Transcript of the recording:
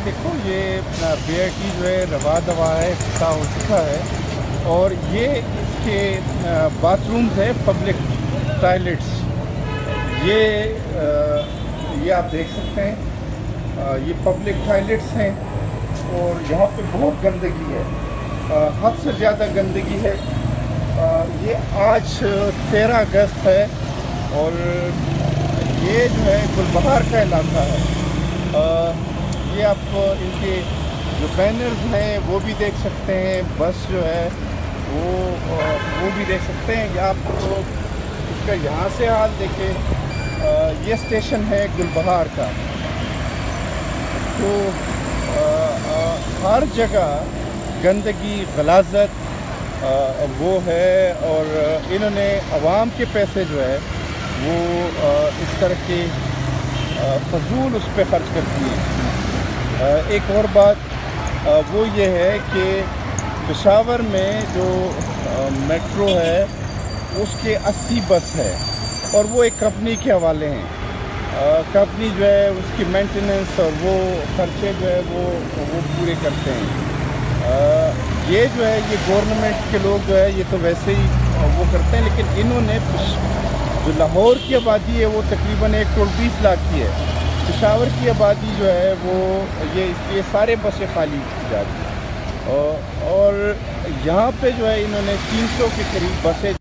دیکھو یہ BRT جو ہے روا دوا ہے، افتتاح ہو چکا ہے، اور یہ اس کے باتھ رومز ہے، پبلک ٹوائلٹس، یہ آپ دیکھ سکتے ہیں، یہ پبلک ٹوائلٹس ہیں، اور یہاں پہ بہت گندگی ہے، حد سے زیادہ گندگی ہے۔ یہ آج 13 اگست ہے، اور یہ جو ہے گلبہار کا علاقہ ہے۔ یہ آپ ان کے جو بینرز ہیں وہ بھی دیکھ سکتے ہیں، بس جو ہے وہ بھی دیکھ سکتے ہیں۔ یا آپ اس کا یہاں سے حال دیکھیں، یہ اسٹیشن ہے گلبہار کا، تو ہر جگہ گندگی، غلاظت وہ ہے، اور انہوں نے عوام کے پیسے جو ہے وہ اس طرح کے فضول اس پہ خرچ کر دیے۔ ایک اور بات وہ یہ ہے کہ پشاور میں جو میٹرو ہے اس کے 80 بس ہے، اور وہ ایک کمپنی کے حوالے ہیں۔ کمپنی جو ہے اس کی مینٹیننس اور وہ خرچے جو ہے وہ پورے کرتے ہیں۔ یہ جو ہے یہ گورنمنٹ کے لوگ جو ہے یہ تو ویسے ہی وہ کرتے ہیں، لیکن انہوں نے جو لاہور کی آبادی ہے وہ تقریباً 1 کروڑ 20 لاکھ کی ہے، پشاور کی آبادی جو ہے وہ یہ سارے بسیں خالی کی جاتی ہیں، اور یہاں پہ جو ہے انہوں نے 300 کے قریب بسیں